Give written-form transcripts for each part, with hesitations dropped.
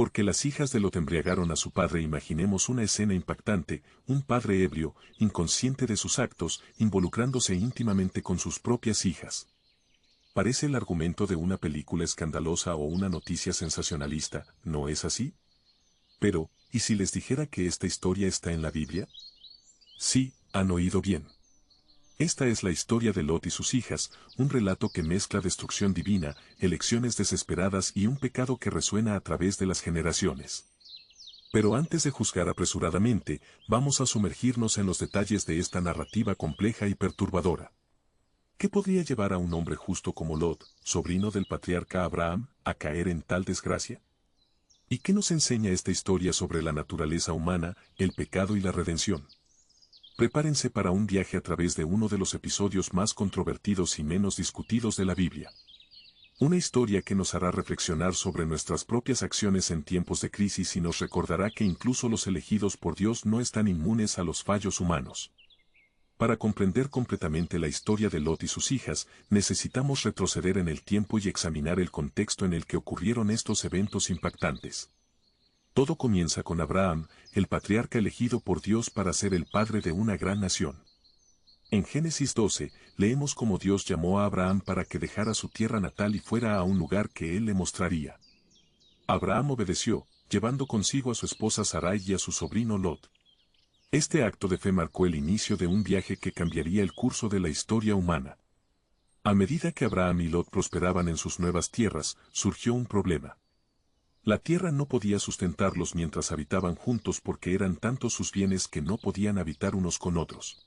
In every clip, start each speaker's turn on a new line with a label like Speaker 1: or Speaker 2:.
Speaker 1: Porque las hijas de Lot embriagaron a su padre. Imaginemos una escena impactante, un padre ebrio, inconsciente de sus actos, involucrándose íntimamente con sus propias hijas. Parece el argumento de una película escandalosa o una noticia sensacionalista, ¿no es así? Pero, ¿y si les dijera que esta historia está en la Biblia? Sí, han oído bien. Esta es la historia de Lot y sus hijas, un relato que mezcla destrucción divina, elecciones desesperadas y un pecado que resuena a través de las generaciones. Pero antes de juzgar apresuradamente, vamos a sumergirnos en los detalles de esta narrativa compleja y perturbadora. ¿Qué podría llevar a un hombre justo como Lot, sobrino del patriarca Abraham, a caer en tal desgracia? ¿Y qué nos enseña esta historia sobre la naturaleza humana, el pecado y la redención? Prepárense para un viaje a través de uno de los episodios más controvertidos y menos discutidos de la Biblia. Una historia que nos hará reflexionar sobre nuestras propias acciones en tiempos de crisis y nos recordará que incluso los elegidos por Dios no están inmunes a los fallos humanos. Para comprender completamente la historia de Lot y sus hijas, necesitamos retroceder en el tiempo y examinar el contexto en el que ocurrieron estos eventos impactantes. Todo comienza con Abraham, el patriarca elegido por Dios para ser el padre de una gran nación. En Génesis 12, leemos cómo Dios llamó a Abraham para que dejara su tierra natal y fuera a un lugar que él le mostraría. Abraham obedeció, llevando consigo a su esposa Sarai y a su sobrino Lot. Este acto de fe marcó el inicio de un viaje que cambiaría el curso de la historia humana. A medida que Abraham y Lot prosperaban en sus nuevas tierras, surgió un problema. La tierra no podía sustentarlos mientras habitaban juntos porque eran tantos sus bienes que no podían habitar unos con otros.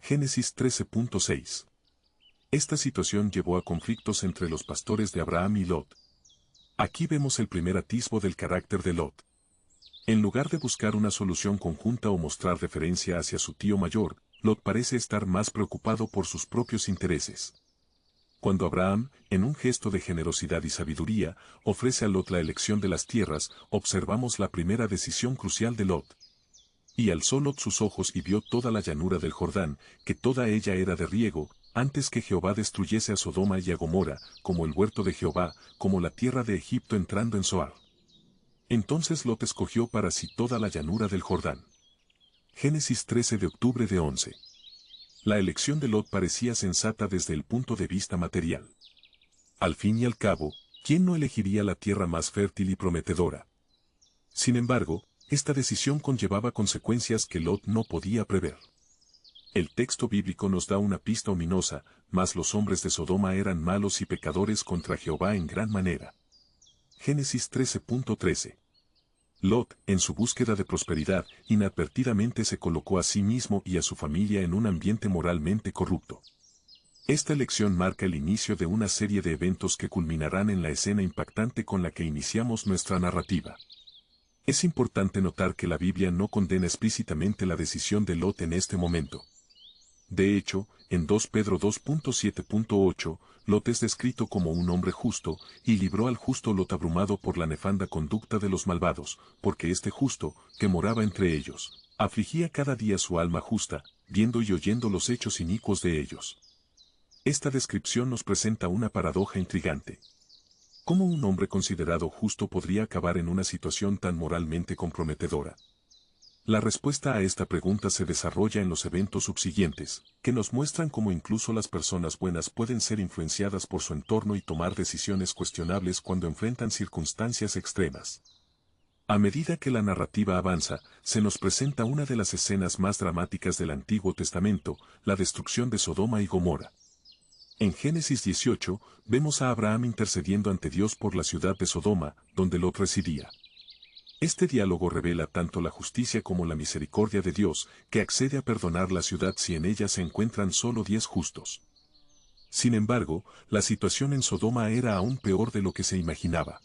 Speaker 1: Génesis 13.6. Esta situación llevó a conflictos entre los pastores de Abraham y Lot. Aquí vemos el primer atisbo del carácter de Lot. En lugar de buscar una solución conjunta o mostrar deferencia hacia su tío mayor, Lot parece estar más preocupado por sus propios intereses. Cuando Abraham, en un gesto de generosidad y sabiduría, ofrece a Lot la elección de las tierras, observamos la primera decisión crucial de Lot. Y alzó Lot sus ojos y vio toda la llanura del Jordán, que toda ella era de riego, antes que Jehová destruyese a Sodoma y a Gomorra, como el huerto de Jehová, como la tierra de Egipto entrando en Zoar. Entonces Lot escogió para sí toda la llanura del Jordán. Génesis 13 de octubre de 11. La elección de Lot parecía sensata desde el punto de vista material. Al fin y al cabo, ¿quién no elegiría la tierra más fértil y prometedora? Sin embargo, esta decisión conllevaba consecuencias que Lot no podía prever. El texto bíblico nos da una pista ominosa, mas los hombres de Sodoma eran malos y pecadores contra Jehová en gran manera. Génesis 13.13. Lot, en su búsqueda de prosperidad, inadvertidamente se colocó a sí mismo y a su familia en un ambiente moralmente corrupto. Esta elección marca el inicio de una serie de eventos que culminarán en la escena impactante con la que iniciamos nuestra narrativa. Es importante notar que la Biblia no condena explícitamente la decisión de Lot en este momento. De hecho, en 2 Pedro 2.7.8, Lot es descrito como un hombre justo, y libró al justo Lot abrumado por la nefanda conducta de los malvados, porque este justo, que moraba entre ellos, afligía cada día su alma justa, viendo y oyendo los hechos inicuos de ellos. Esta descripción nos presenta una paradoja intrigante. ¿Cómo un hombre considerado justo podría acabar en una situación tan moralmente comprometedora? La respuesta a esta pregunta se desarrolla en los eventos subsiguientes, que nos muestran cómo incluso las personas buenas pueden ser influenciadas por su entorno y tomar decisiones cuestionables cuando enfrentan circunstancias extremas. A medida que la narrativa avanza, se nos presenta una de las escenas más dramáticas del Antiguo Testamento, la destrucción de Sodoma y Gomorra. En Génesis 18, vemos a Abraham intercediendo ante Dios por la ciudad de Sodoma, donde Lot residía. Este diálogo revela tanto la justicia como la misericordia de Dios, que accede a perdonar la ciudad si en ella se encuentran solo 10 justos. Sin embargo, la situación en Sodoma era aún peor de lo que se imaginaba.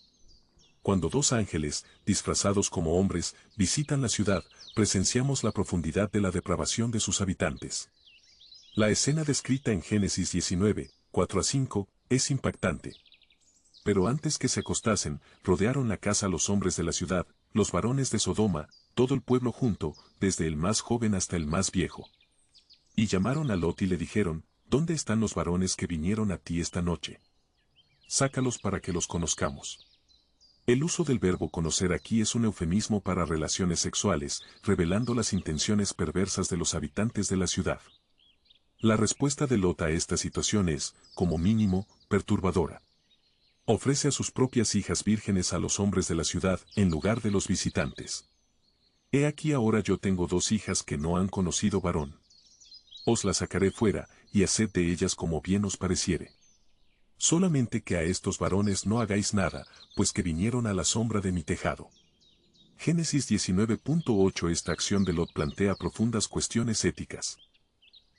Speaker 1: Cuando dos ángeles, disfrazados como hombres, visitan la ciudad, presenciamos la profundidad de la depravación de sus habitantes. La escena descrita en Génesis 19, 4-5, es impactante. Pero antes que se acostasen, rodearon la casa los hombres de la ciudad, los varones de Sodoma, todo el pueblo junto, desde el más joven hasta el más viejo. Y llamaron a Lot y le dijeron, ¿dónde están los varones que vinieron a ti esta noche? Sácalos para que los conozcamos. El uso del verbo conocer aquí es un eufemismo para relaciones sexuales, revelando las intenciones perversas de los habitantes de la ciudad. La respuesta de Lot a esta situación es, como mínimo, perturbadora. Ofrece a sus propias hijas vírgenes a los hombres de la ciudad en lugar de los visitantes. He aquí ahora yo tengo 2 hijas que no han conocido varón. Os las sacaré fuera, y haced de ellas como bien os pareciere. Solamente que a estos varones no hagáis nada, pues que vinieron a la sombra de mi tejado. Génesis 19.8. Esta acción de Lot plantea profundas cuestiones éticas.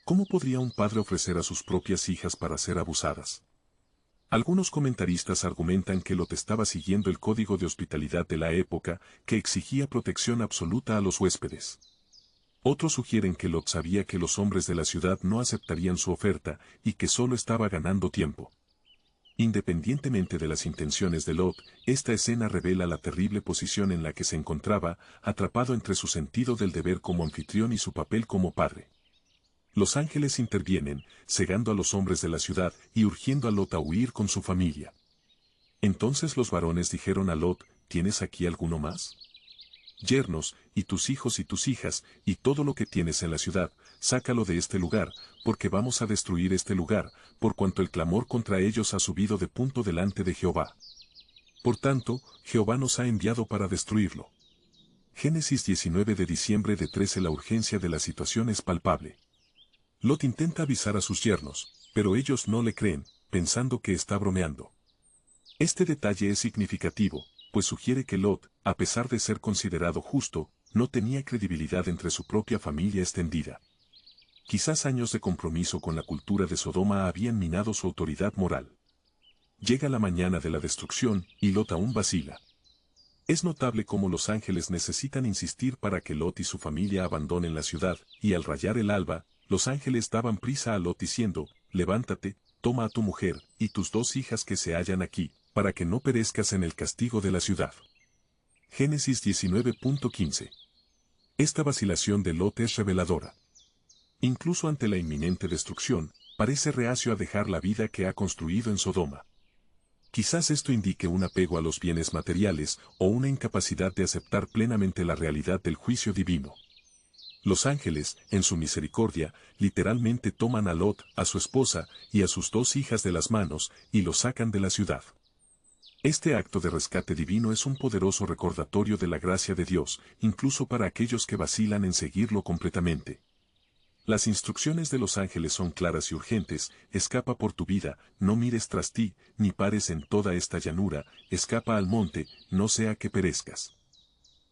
Speaker 1: ¿Cómo podría un padre ofrecer a sus propias hijas para ser abusadas? Algunos comentaristas argumentan que Lot estaba siguiendo el código de hospitalidad de la época, que exigía protección absoluta a los huéspedes. Otros sugieren que Lot sabía que los hombres de la ciudad no aceptarían su oferta, y que solo estaba ganando tiempo. Independientemente de las intenciones de Lot, esta escena revela la terrible posición en la que se encontraba, atrapado entre su sentido del deber como anfitrión y su papel como padre. Los ángeles intervienen, cegando a los hombres de la ciudad y urgiendo a Lot a huir con su familia. Entonces los varones dijeron a Lot, ¿tienes aquí alguno más? Yernos, y tus hijos y tus hijas, y todo lo que tienes en la ciudad, sácalo de este lugar, porque vamos a destruir este lugar, por cuanto el clamor contra ellos ha subido de punto delante de Jehová. Por tanto, Jehová nos ha enviado para destruirlo. Génesis 19 de diciembre de 13. La urgencia de la situación es palpable. Lot intenta avisar a sus yernos, pero ellos no le creen, pensando que está bromeando. Este detalle es significativo, pues sugiere que Lot, a pesar de ser considerado justo, no tenía credibilidad entre su propia familia extendida. Quizás años de compromiso con la cultura de Sodoma habían minado su autoridad moral. Llega la mañana de la destrucción, y Lot aún vacila. Es notable cómo los ángeles necesitan insistir para que Lot y su familia abandonen la ciudad, y al rayar el alba, los ángeles daban prisa a Lot diciendo, levántate, toma a tu mujer, y tus 2 hijas que se hallan aquí, para que no perezcas en el castigo de la ciudad. Génesis 19.15. Esta vacilación de Lot es reveladora. Incluso ante la inminente destrucción, parece reacio a dejar la vida que ha construido en Sodoma. Quizás esto indique un apego a los bienes materiales o una incapacidad de aceptar plenamente la realidad del juicio divino. Los ángeles, en su misericordia, literalmente toman a Lot, a su esposa, y a sus 2 hijas de las manos, y los sacan de la ciudad. Este acto de rescate divino es un poderoso recordatorio de la gracia de Dios, incluso para aquellos que vacilan en seguirlo completamente. Las instrucciones de los ángeles son claras y urgentes: escapa por tu vida, no mires tras ti, ni pares en toda esta llanura, escapa al monte, no sea que perezcas.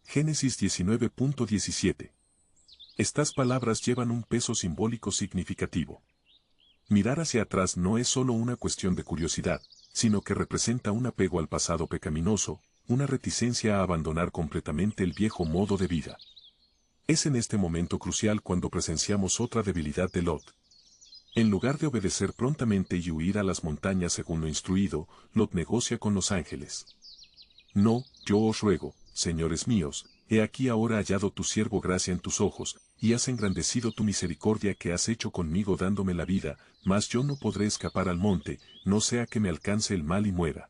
Speaker 1: Génesis 19.17. Estas palabras llevan un peso simbólico significativo. Mirar hacia atrás no es solo una cuestión de curiosidad, sino que representa un apego al pasado pecaminoso, una reticencia a abandonar completamente el viejo modo de vida. Es en este momento crucial cuando presenciamos otra debilidad de Lot. En lugar de obedecer prontamente y huir a las montañas según lo instruido, Lot negocia con los ángeles. No, yo os ruego, señores míos, he aquí ahora hallado tu siervo gracia en tus ojos, y has engrandecido tu misericordia que has hecho conmigo dándome la vida, mas yo no podré escapar al monte, no sea que me alcance el mal y muera.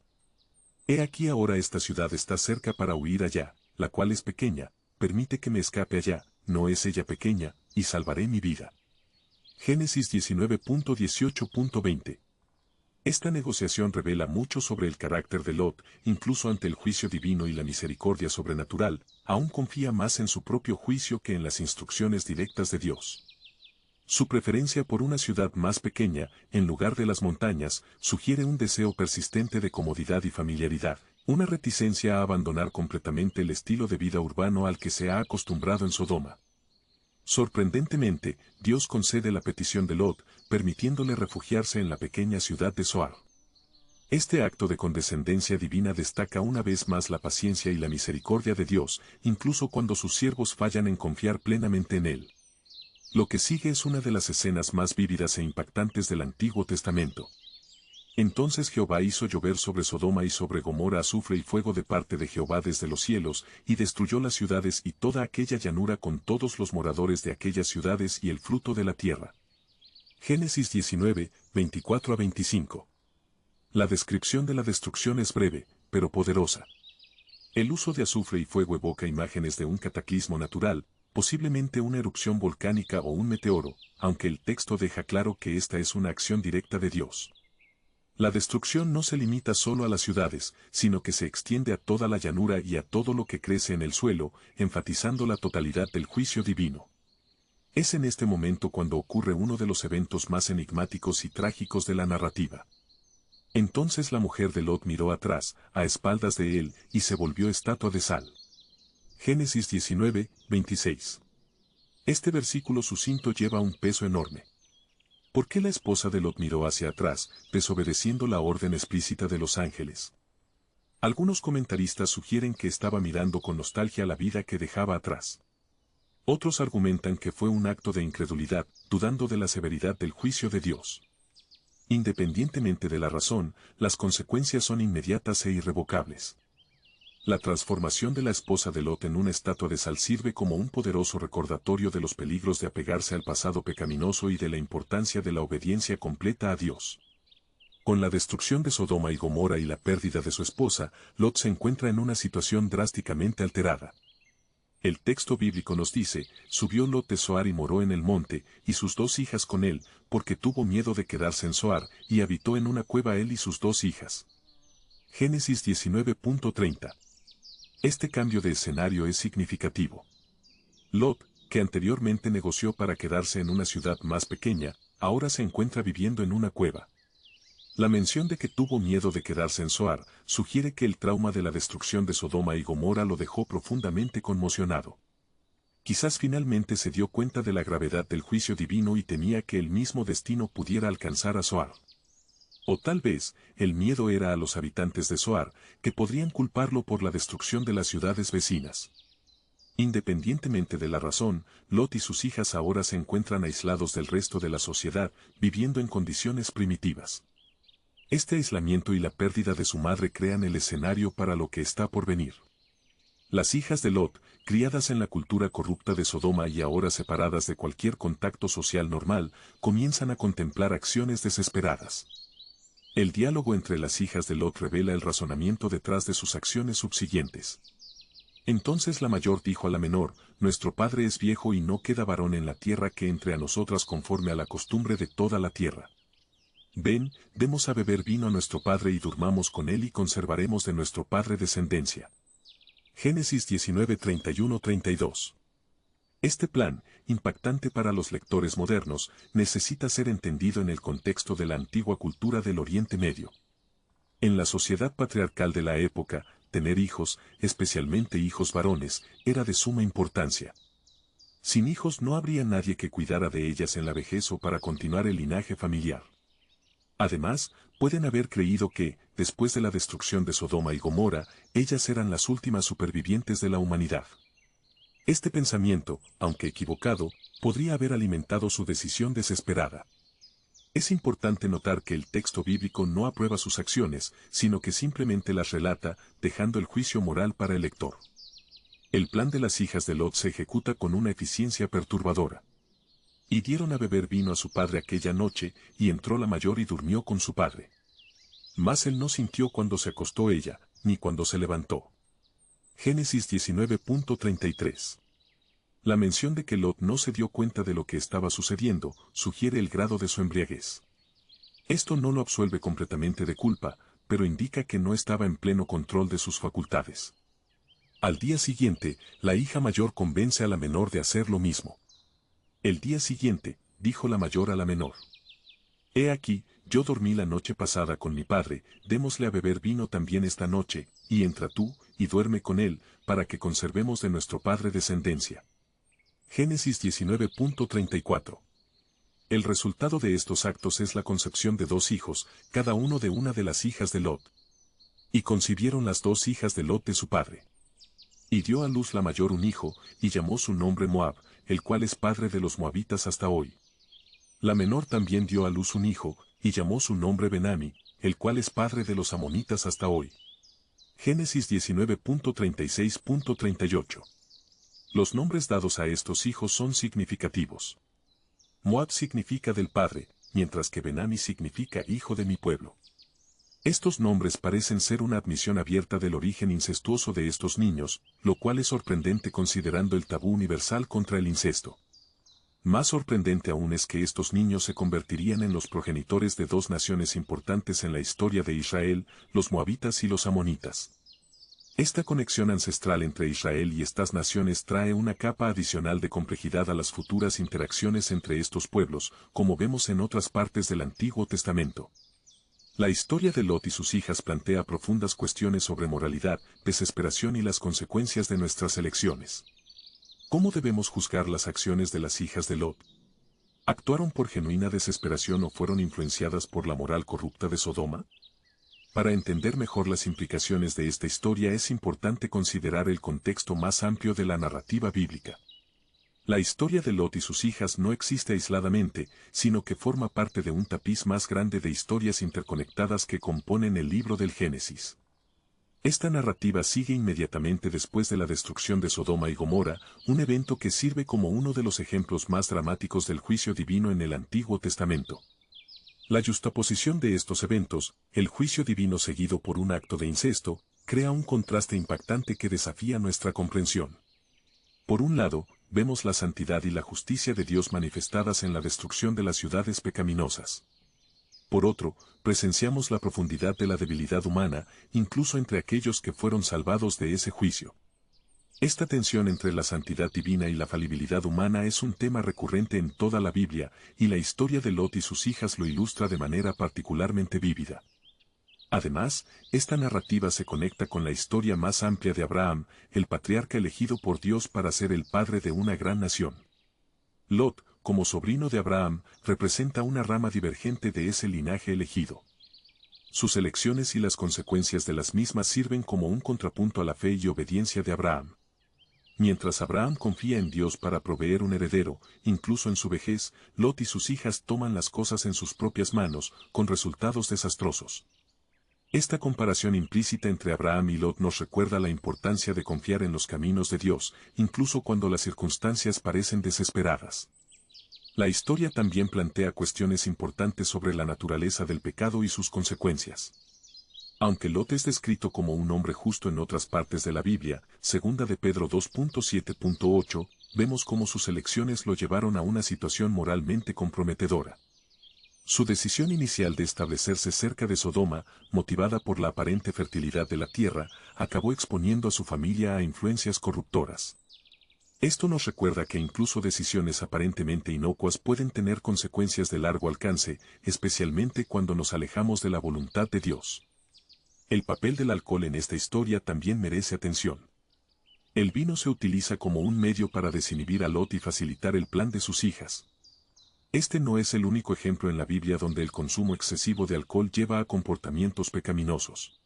Speaker 1: He aquí ahora esta ciudad está cerca para huir allá, la cual es pequeña, permite que me escape allá, no es ella pequeña, y salvaré mi vida. Génesis 19.18.20. Esta negociación revela mucho sobre el carácter de Lot, incluso ante el juicio divino y la misericordia sobrenatural, aún confía más en su propio juicio que en las instrucciones directas de Dios. Su preferencia por una ciudad más pequeña, en lugar de las montañas, sugiere un deseo persistente de comodidad y familiaridad, una reticencia a abandonar completamente el estilo de vida urbano al que se ha acostumbrado en Sodoma. Sorprendentemente, Dios concede la petición de Lot, permitiéndole refugiarse en la pequeña ciudad de Zoar. Este acto de condescendencia divina destaca una vez más la paciencia y la misericordia de Dios, incluso cuando sus siervos fallan en confiar plenamente en Él. Lo que sigue es una de las escenas más vívidas e impactantes del Antiguo Testamento. Entonces Jehová hizo llover sobre Sodoma y sobre Gomorra azufre y fuego de parte de Jehová desde los cielos, y destruyó las ciudades y toda aquella llanura con todos los moradores de aquellas ciudades y el fruto de la tierra. Génesis 19, 24 a 25. La descripción de la destrucción es breve, pero poderosa. El uso de azufre y fuego evoca imágenes de un cataclismo natural, posiblemente una erupción volcánica o un meteoro, aunque el texto deja claro que esta es una acción directa de Dios. La destrucción no se limita solo a las ciudades, sino que se extiende a toda la llanura y a todo lo que crece en el suelo, enfatizando la totalidad del juicio divino. Es en este momento cuando ocurre uno de los eventos más enigmáticos y trágicos de la narrativa. Entonces la mujer de Lot miró atrás, a espaldas de él, y se volvió estatua de sal. Génesis 19, 26. Este versículo sucinto lleva un peso enorme. ¿Por qué la esposa de Lot miró hacia atrás, desobedeciendo la orden explícita de los ángeles? Algunos comentaristas sugieren que estaba mirando con nostalgia la vida que dejaba atrás. Otros argumentan que fue un acto de incredulidad, dudando de la severidad del juicio de Dios. Independientemente de la razón, las consecuencias son inmediatas e irrevocables. La transformación de la esposa de Lot en una estatua de sal sirve como un poderoso recordatorio de los peligros de apegarse al pasado pecaminoso y de la importancia de la obediencia completa a Dios. Con la destrucción de Sodoma y Gomorra y la pérdida de su esposa, Lot se encuentra en una situación drásticamente alterada. El texto bíblico nos dice, subió Lot de Zoar y moró en el monte, y sus 2 hijas con él, porque tuvo miedo de quedarse en Zoar, y habitó en una cueva él y sus 2 hijas. Génesis 19.30. Este cambio de escenario es significativo. Lot, que anteriormente negoció para quedarse en una ciudad más pequeña, ahora se encuentra viviendo en una cueva. La mención de que tuvo miedo de quedarse en Zoar sugiere que el trauma de la destrucción de Sodoma y Gomorra lo dejó profundamente conmocionado. Quizás finalmente se dio cuenta de la gravedad del juicio divino y temía que el mismo destino pudiera alcanzar a Zoar. O tal vez, el miedo era a los habitantes de Zoar, que podrían culparlo por la destrucción de las ciudades vecinas. Independientemente de la razón, Lot y sus hijas ahora se encuentran aislados del resto de la sociedad, viviendo en condiciones primitivas. Este aislamiento y la pérdida de su madre crean el escenario para lo que está por venir. Las hijas de Lot, criadas en la cultura corrupta de Sodoma y ahora separadas de cualquier contacto social normal, comienzan a contemplar acciones desesperadas. El diálogo entre las hijas de Lot revela el razonamiento detrás de sus acciones subsiguientes. Entonces la mayor dijo a la menor, nuestro padre es viejo y no queda varón en la tierra que entre a nosotras conforme a la costumbre de toda la tierra. Ven, demos a beber vino a nuestro padre y durmamos con él y conservaremos de nuestro padre descendencia. Génesis 19, 31-32. Este plan, impactante para los lectores modernos, necesita ser entendido en el contexto de la antigua cultura del Oriente Medio. En la sociedad patriarcal de la época, tener hijos, especialmente hijos varones, era de suma importancia. Sin hijos no habría nadie que cuidara de ellas en la vejez o para continuar el linaje familiar. Además, pueden haber creído que, después de la destrucción de Sodoma y Gomorra, ellas eran las últimas supervivientes de la humanidad. Este pensamiento, aunque equivocado, podría haber alimentado su decisión desesperada. Es importante notar que el texto bíblico no aprueba sus acciones, sino que simplemente las relata, dejando el juicio moral para el lector. El plan de las hijas de Lot se ejecuta con una eficiencia perturbadora. Y dieron a beber vino a su padre aquella noche, y entró la mayor y durmió con su padre. Mas él no sintió cuando se acostó ella, ni cuando se levantó. Génesis 19.33. La mención de que Lot no se dio cuenta de lo que estaba sucediendo, sugiere el grado de su embriaguez. Esto no lo absuelve completamente de culpa, pero indica que no estaba en pleno control de sus facultades. Al día siguiente, la hija mayor convence a la menor de hacer lo mismo. El día siguiente, dijo la mayor a la menor. He aquí, yo dormí la noche pasada con mi padre, démosle a beber vino también esta noche, y entra tú, y duerme con él, para que conservemos de nuestro padre descendencia. Génesis 19.34. El resultado de estos actos es la concepción de 2 hijos, cada uno de una de las hijas de Lot. Y concibieron las 2 hijas de Lot de su padre. Y dio a luz la mayor un hijo, y llamó su nombre Moab, el cual es padre de los moabitas hasta hoy. La menor también dio a luz un hijo, y llamó su nombre Benami, el cual es padre de los amonitas hasta hoy. Génesis 19.36.38. Los nombres dados a estos hijos son significativos. Moab significa del padre, mientras que Benami significa hijo de mi pueblo. Estos nombres parecen ser una admisión abierta del origen incestuoso de estos niños, lo cual es sorprendente considerando el tabú universal contra el incesto. Más sorprendente aún es que estos niños se convertirían en los progenitores de dos naciones importantes en la historia de Israel, los moabitas y los amonitas. Esta conexión ancestral entre Israel y estas naciones trae una capa adicional de complejidad a las futuras interacciones entre estos pueblos, como vemos en otras partes del Antiguo Testamento. La historia de Lot y sus hijas plantea profundas cuestiones sobre moralidad, desesperación y las consecuencias de nuestras elecciones. ¿Cómo debemos juzgar las acciones de las hijas de Lot? ¿Actuaron por genuina desesperación o fueron influenciadas por la moral corrupta de Sodoma? Para entender mejor las implicaciones de esta historia es importante considerar el contexto más amplio de la narrativa bíblica. La historia de Lot y sus hijas no existe aisladamente, sino que forma parte de un tapiz más grande de historias interconectadas que componen el libro del Génesis. Esta narrativa sigue inmediatamente después de la destrucción de Sodoma y Gomorra, un evento que sirve como uno de los ejemplos más dramáticos del juicio divino en el Antiguo Testamento. La yuxtaposición de estos eventos, el juicio divino seguido por un acto de incesto, crea un contraste impactante que desafía nuestra comprensión. Por un lado, vemos la santidad y la justicia de Dios manifestadas en la destrucción de las ciudades pecaminosas. Por otro, presenciamos la profundidad de la debilidad humana, incluso entre aquellos que fueron salvados de ese juicio. Esta tensión entre la santidad divina y la falibilidad humana es un tema recurrente en toda la Biblia, y la historia de Lot y sus hijas lo ilustra de manera particularmente vívida. Además, esta narrativa se conecta con la historia más amplia de Abraham, el patriarca elegido por Dios para ser el padre de una gran nación. Lot, como sobrino de Abraham, representa una rama divergente de ese linaje elegido. Sus elecciones y las consecuencias de las mismas sirven como un contrapunto a la fe y obediencia de Abraham. Mientras Abraham confía en Dios para proveer un heredero, incluso en su vejez, Lot y sus hijas toman las cosas en sus propias manos, con resultados desastrosos. Esta comparación implícita entre Abraham y Lot nos recuerda la importancia de confiar en los caminos de Dios, incluso cuando las circunstancias parecen desesperadas. La historia también plantea cuestiones importantes sobre la naturaleza del pecado y sus consecuencias. Aunque Lot es descrito como un hombre justo en otras partes de la Biblia, segunda de Pedro 2.7.8, vemos cómo sus elecciones lo llevaron a una situación moralmente comprometedora. Su decisión inicial de establecerse cerca de Sodoma, motivada por la aparente fertilidad de la tierra, acabó exponiendo a su familia a influencias corruptoras. Esto nos recuerda que incluso decisiones aparentemente inocuas pueden tener consecuencias de largo alcance, especialmente cuando nos alejamos de la voluntad de Dios. El papel del alcohol en esta historia también merece atención. El vino se utiliza como un medio para desinhibir a Lot y facilitar el plan de sus hijas. Este no es el único ejemplo en la Biblia donde el consumo excesivo de alcohol lleva a comportamientos pecaminosos.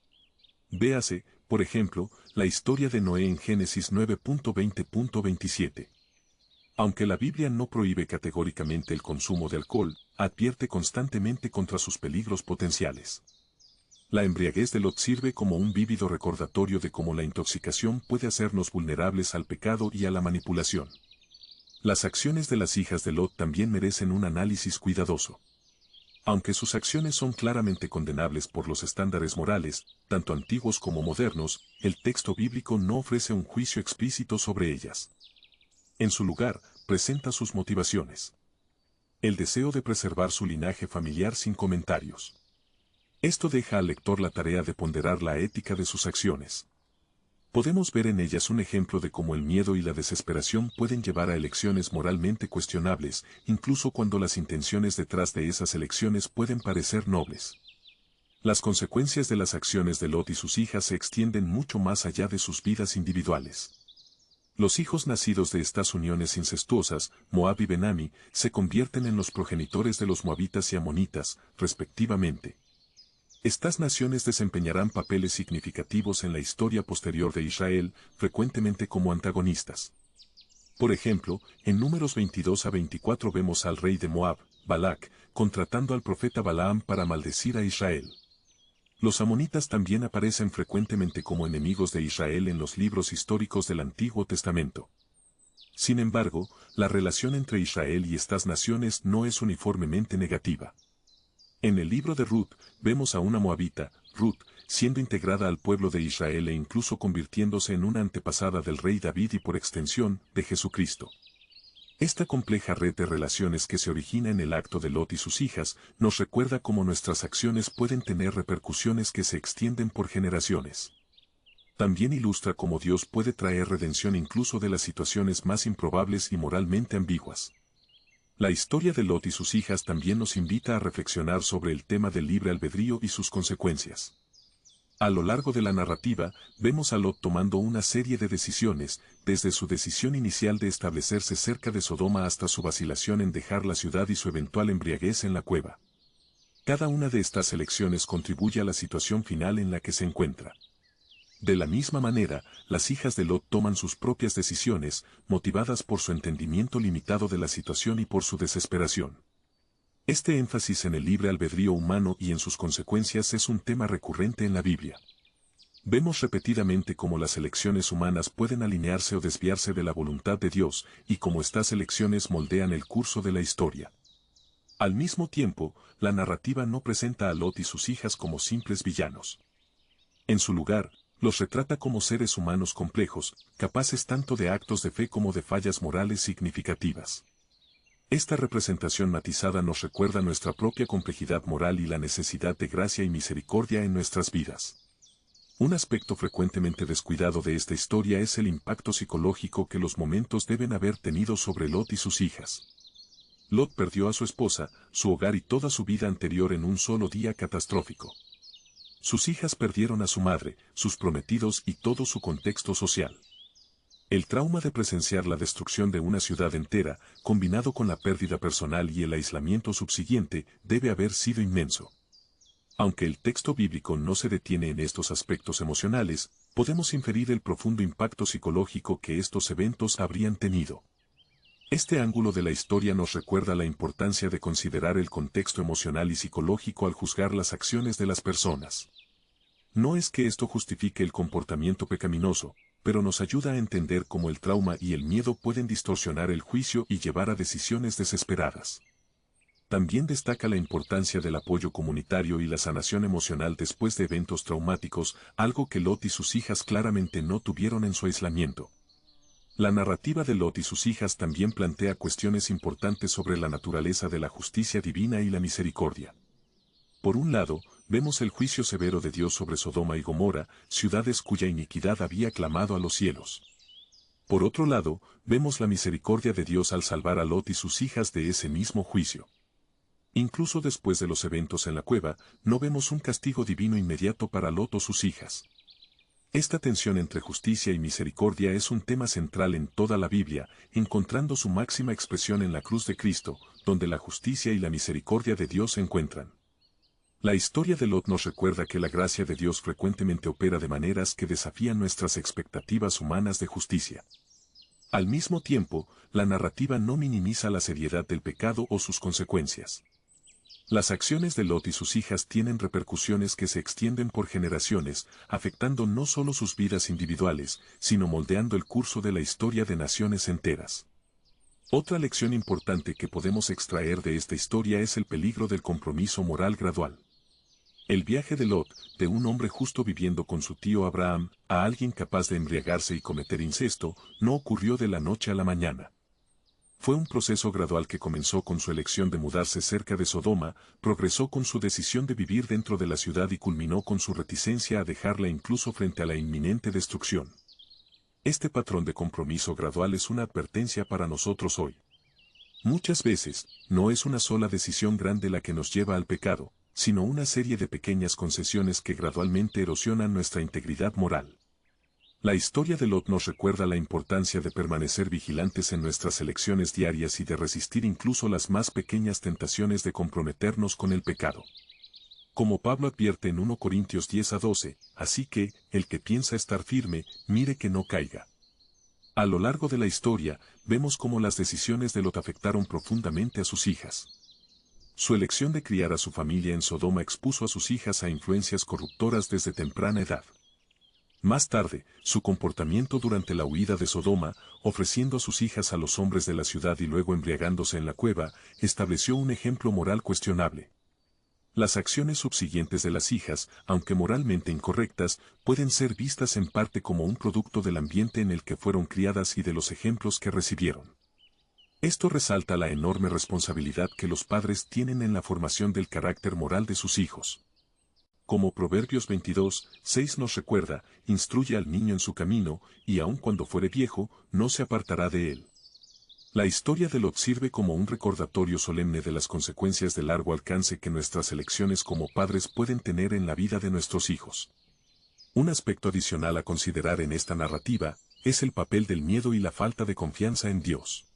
Speaker 1: Véase, por ejemplo, la historia de Noé en Génesis 9.20.27. Aunque la Biblia no prohíbe categóricamente el consumo de alcohol, advierte constantemente contra sus peligros potenciales. La embriaguez de Lot sirve como un vívido recordatorio de cómo la intoxicación puede hacernos vulnerables al pecado y a la manipulación. Las acciones de las hijas de Lot también merecen un análisis cuidadoso. Aunque sus acciones son claramente condenables por los estándares morales, tanto antiguos como modernos, el texto bíblico no ofrece un juicio explícito sobre ellas. En su lugar, presenta sus motivaciones. El deseo de preservar su linaje familiar sin comentarios. Esto deja al lector la tarea de ponderar la ética de sus acciones. Podemos ver en ellas un ejemplo de cómo el miedo y la desesperación pueden llevar a elecciones moralmente cuestionables, incluso cuando las intenciones detrás de esas elecciones pueden parecer nobles. Las consecuencias de las acciones de Lot y sus hijas se extienden mucho más allá de sus vidas individuales. Los hijos nacidos de estas uniones incestuosas, Moab y Benami, se convierten en los progenitores de los moabitas y amonitas, respectivamente. Estas naciones desempeñarán papeles significativos en la historia posterior de Israel, frecuentemente como antagonistas. Por ejemplo, en Números 22 a 24 vemos al rey de Moab, Balac, contratando al profeta Balaam para maldecir a Israel. Los amonitas también aparecen frecuentemente como enemigos de Israel en los libros históricos del Antiguo Testamento. Sin embargo, la relación entre Israel y estas naciones no es uniformemente negativa. En el libro de Ruth, vemos a una moabita, Ruth, siendo integrada al pueblo de Israel e incluso convirtiéndose en una antepasada del rey David y por extensión, de Jesucristo. Esta compleja red de relaciones que se origina en el acto de Lot y sus hijas, nos recuerda cómo nuestras acciones pueden tener repercusiones que se extienden por generaciones. También ilustra cómo Dios puede traer redención incluso de las situaciones más improbables y moralmente ambiguas. La historia de Lot y sus hijas también nos invita a reflexionar sobre el tema del libre albedrío y sus consecuencias. A lo largo de la narrativa, vemos a Lot tomando una serie de decisiones, desde su decisión inicial de establecerse cerca de Sodoma hasta su vacilación en dejar la ciudad y su eventual embriaguez en la cueva. Cada una de estas elecciones contribuye a la situación final en la que se encuentra. De la misma manera, las hijas de Lot toman sus propias decisiones, motivadas por su entendimiento limitado de la situación y por su desesperación. Este énfasis en el libre albedrío humano y en sus consecuencias es un tema recurrente en la Biblia. Vemos repetidamente cómo las elecciones humanas pueden alinearse o desviarse de la voluntad de Dios y cómo estas elecciones moldean el curso de la historia. Al mismo tiempo, la narrativa no presenta a Lot y sus hijas como simples villanos. En su lugar, los retrata como seres humanos complejos, capaces tanto de actos de fe como de fallas morales significativas. Esta representación matizada nos recuerda nuestra propia complejidad moral y la necesidad de gracia y misericordia en nuestras vidas. Un aspecto frecuentemente descuidado de esta historia es el impacto psicológico que los momentos deben haber tenido sobre Lot y sus hijas. Lot perdió a su esposa, su hogar y toda su vida anterior en un solo día catastrófico. Sus hijas perdieron a su madre, sus prometidos y todo su contexto social. El trauma de presenciar la destrucción de una ciudad entera, combinado con la pérdida personal y el aislamiento subsiguiente, debe haber sido inmenso. Aunque el texto bíblico no se detiene en estos aspectos emocionales, podemos inferir el profundo impacto psicológico que estos eventos habrían tenido. Este ángulo de la historia nos recuerda la importancia de considerar el contexto emocional y psicológico al juzgar las acciones de las personas. No es que esto justifique el comportamiento pecaminoso, pero nos ayuda a entender cómo el trauma y el miedo pueden distorsionar el juicio y llevar a decisiones desesperadas. También destaca la importancia del apoyo comunitario y la sanación emocional después de eventos traumáticos, algo que Lot y sus hijas claramente no tuvieron en su aislamiento. La narrativa de Lot y sus hijas también plantea cuestiones importantes sobre la naturaleza de la justicia divina y la misericordia. Por un lado, vemos el juicio severo de Dios sobre Sodoma y Gomorra, ciudades cuya iniquidad había clamado a los cielos. Por otro lado, vemos la misericordia de Dios al salvar a Lot y sus hijas de ese mismo juicio. Incluso después de los eventos en la cueva, no vemos un castigo divino inmediato para Lot o sus hijas. Esta tensión entre justicia y misericordia es un tema central en toda la Biblia, encontrando su máxima expresión en la cruz de Cristo, donde la justicia y la misericordia de Dios se encuentran. La historia de Lot nos recuerda que la gracia de Dios frecuentemente opera de maneras que desafían nuestras expectativas humanas de justicia. Al mismo tiempo, la narrativa no minimiza la seriedad del pecado o sus consecuencias. Las acciones de Lot y sus hijas tienen repercusiones que se extienden por generaciones, afectando no solo sus vidas individuales, sino moldeando el curso de la historia de naciones enteras. Otra lección importante que podemos extraer de esta historia es el peligro del compromiso moral gradual. El viaje de Lot, de un hombre justo viviendo con su tío Abraham, a alguien capaz de embriagarse y cometer incesto, no ocurrió de la noche a la mañana. Fue un proceso gradual que comenzó con su elección de mudarse cerca de Sodoma, progresó con su decisión de vivir dentro de la ciudad y culminó con su reticencia a dejarla incluso frente a la inminente destrucción. Este patrón de compromiso gradual es una advertencia para nosotros hoy. Muchas veces, no es una sola decisión grande la que nos lleva al pecado, sino una serie de pequeñas concesiones que gradualmente erosionan nuestra integridad moral. La historia de Lot nos recuerda la importancia de permanecer vigilantes en nuestras elecciones diarias y de resistir incluso las más pequeñas tentaciones de comprometernos con el pecado. Como Pablo advierte en 1 Corintios 10-12, así que, el que piensa estar firme, mire que no caiga. A lo largo de la historia, vemos cómo las decisiones de Lot afectaron profundamente a sus hijas. Su elección de criar a su familia en Sodoma expuso a sus hijas a influencias corruptoras desde temprana edad. Más tarde, su comportamiento durante la huida de Sodoma, ofreciendo a sus hijas a los hombres de la ciudad y luego embriagándose en la cueva, estableció un ejemplo moral cuestionable. Las acciones subsiguientes de las hijas, aunque moralmente incorrectas, pueden ser vistas en parte como un producto del ambiente en el que fueron criadas y de los ejemplos que recibieron. Esto resalta la enorme responsabilidad que los padres tienen en la formación del carácter moral de sus hijos. Como Proverbios 22:6 nos recuerda, instruye al niño en su camino, y aun cuando fuere viejo, no se apartará de él. La historia de Lot sirve como un recordatorio solemne de las consecuencias de largo alcance que nuestras elecciones como padres pueden tener en la vida de nuestros hijos. Un aspecto adicional a considerar en esta narrativa es el papel del miedo y la falta de confianza en Dios.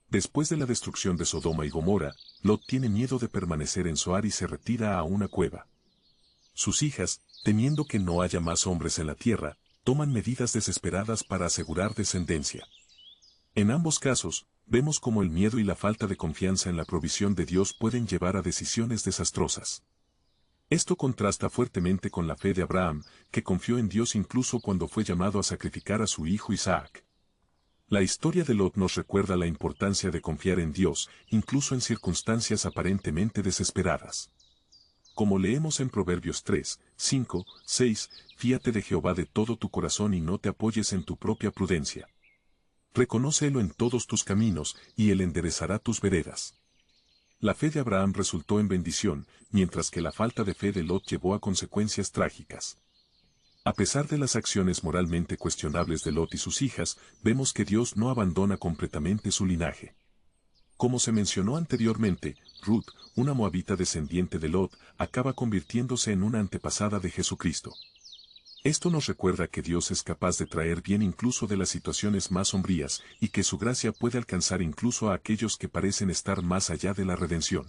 Speaker 1: Después de la destrucción de Sodoma y Gomorra, Lot tiene miedo de permanecer en Zoar y se retira a una cueva. Sus hijas, temiendo que no haya más hombres en la tierra, toman medidas desesperadas para asegurar descendencia. En ambos casos, vemos cómo el miedo y la falta de confianza en la provisión de Dios pueden llevar a decisiones desastrosas. Esto contrasta fuertemente con la fe de Abraham, que confió en Dios incluso cuando fue llamado a sacrificar a su hijo Isaac. La historia de Lot nos recuerda la importancia de confiar en Dios, incluso en circunstancias aparentemente desesperadas. Como leemos en Proverbios 3, 5, 6, fíate de Jehová de todo tu corazón y no te apoyes en tu propia prudencia. Reconócelo en todos tus caminos, y él enderezará tus veredas. La fe de Abraham resultó en bendición, mientras que la falta de fe de Lot llevó a consecuencias trágicas. A pesar de las acciones moralmente cuestionables de Lot y sus hijas, vemos que Dios no abandona completamente su linaje. Como se mencionó anteriormente, Ruth, una moabita descendiente de Lot, acaba convirtiéndose en una antepasada de Jesucristo. Esto nos recuerda que Dios es capaz de traer bien incluso de las situaciones más sombrías, y que su gracia puede alcanzar incluso a aquellos que parecen estar más allá de la redención.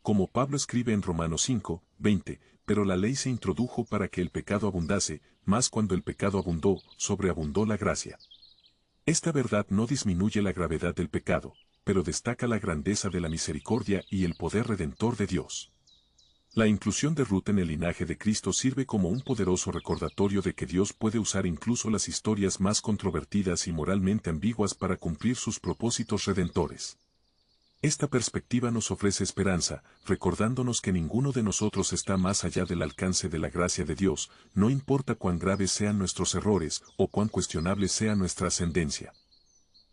Speaker 1: Como Pablo escribe en Romanos 5, 20, pero la ley se introdujo para que el pecado abundase, mas cuando el pecado abundó, sobreabundó la gracia. Esta verdad no disminuye la gravedad del pecado, pero destaca la grandeza de la misericordia y el poder redentor de Dios. La inclusión de Ruth en el linaje de Cristo sirve como un poderoso recordatorio de que Dios puede usar incluso las historias más controvertidas y moralmente ambiguas para cumplir sus propósitos redentores. Esta perspectiva nos ofrece esperanza, recordándonos que ninguno de nosotros está más allá del alcance de la gracia de Dios, no importa cuán graves sean nuestros errores o cuán cuestionable sea nuestra ascendencia.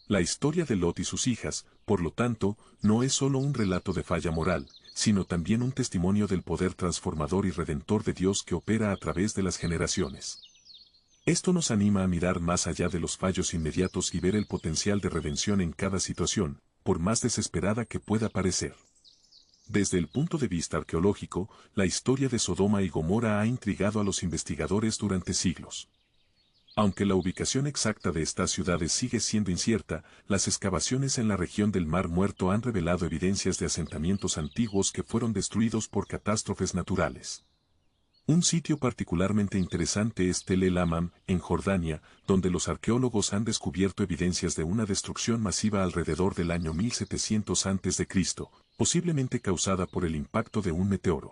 Speaker 1: La historia de Lot y sus hijas, por lo tanto, no es solo un relato de falla moral, sino también un testimonio del poder transformador y redentor de Dios que opera a través de las generaciones. Esto nos anima a mirar más allá de los fallos inmediatos y ver el potencial de redención en cada situación, por más desesperada que pueda parecer. Desde el punto de vista arqueológico, la historia de Sodoma y Gomorra ha intrigado a los investigadores durante siglos. Aunque la ubicación exacta de estas ciudades sigue siendo incierta, las excavaciones en la región del Mar Muerto han revelado evidencias de asentamientos antiguos que fueron destruidos por catástrofes naturales. Un sitio particularmente interesante es Tel El Amam, en Jordania, donde los arqueólogos han descubierto evidencias de una destrucción masiva alrededor del año 1700 a.C., posiblemente causada por el impacto de un meteoro.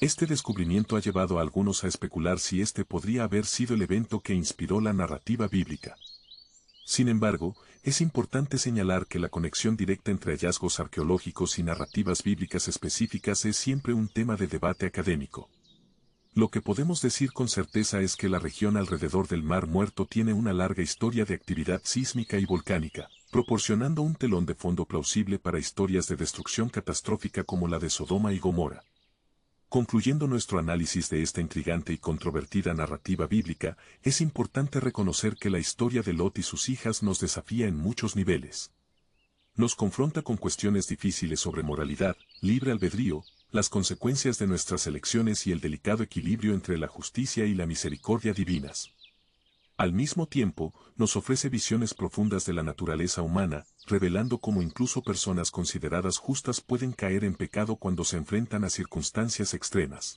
Speaker 1: Este descubrimiento ha llevado a algunos a especular si este podría haber sido el evento que inspiró la narrativa bíblica. Sin embargo, es importante señalar que la conexión directa entre hallazgos arqueológicos y narrativas bíblicas específicas es siempre un tema de debate académico. Lo que podemos decir con certeza es que la región alrededor del Mar Muerto tiene una larga historia de actividad sísmica y volcánica, proporcionando un telón de fondo plausible para historias de destrucción catastrófica como la de Sodoma y Gomorra. Concluyendo nuestro análisis de esta intrigante y controvertida narrativa bíblica, es importante reconocer que la historia de Lot y sus hijas nos desafía en muchos niveles. Nos confronta con cuestiones difíciles sobre moralidad, libre albedrío, las consecuencias de nuestras elecciones y el delicado equilibrio entre la justicia y la misericordia divinas. Al mismo tiempo, nos ofrece visiones profundas de la naturaleza humana, revelando cómo incluso personas consideradas justas pueden caer en pecado cuando se enfrentan a circunstancias extremas.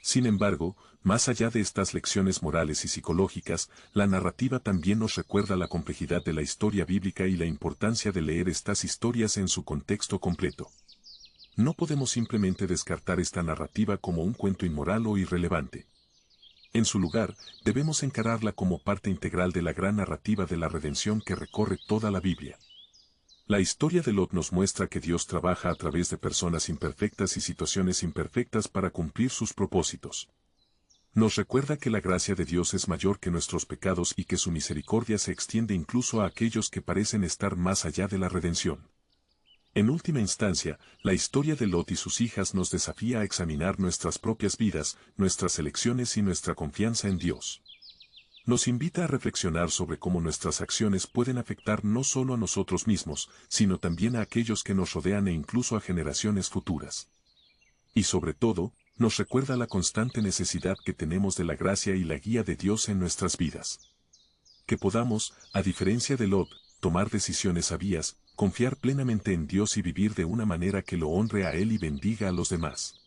Speaker 1: Sin embargo, más allá de estas lecciones morales y psicológicas, la narrativa también nos recuerda la complejidad de la historia bíblica y la importancia de leer estas historias en su contexto completo. No podemos simplemente descartar esta narrativa como un cuento inmoral o irrelevante. En su lugar, debemos encararla como parte integral de la gran narrativa de la redención que recorre toda la Biblia. La historia de Lot nos muestra que Dios trabaja a través de personas imperfectas y situaciones imperfectas para cumplir sus propósitos. Nos recuerda que la gracia de Dios es mayor que nuestros pecados y que su misericordia se extiende incluso a aquellos que parecen estar más allá de la redención. En última instancia, la historia de Lot y sus hijas nos desafía a examinar nuestras propias vidas, nuestras elecciones y nuestra confianza en Dios. Nos invita a reflexionar sobre cómo nuestras acciones pueden afectar no solo a nosotros mismos, sino también a aquellos que nos rodean e incluso a generaciones futuras. Y sobre todo, nos recuerda la constante necesidad que tenemos de la gracia y la guía de Dios en nuestras vidas. Que podamos, a diferencia de Lot, tomar decisiones sabias, confiar plenamente en Dios y vivir de una manera que lo honre a Él y bendiga a los demás.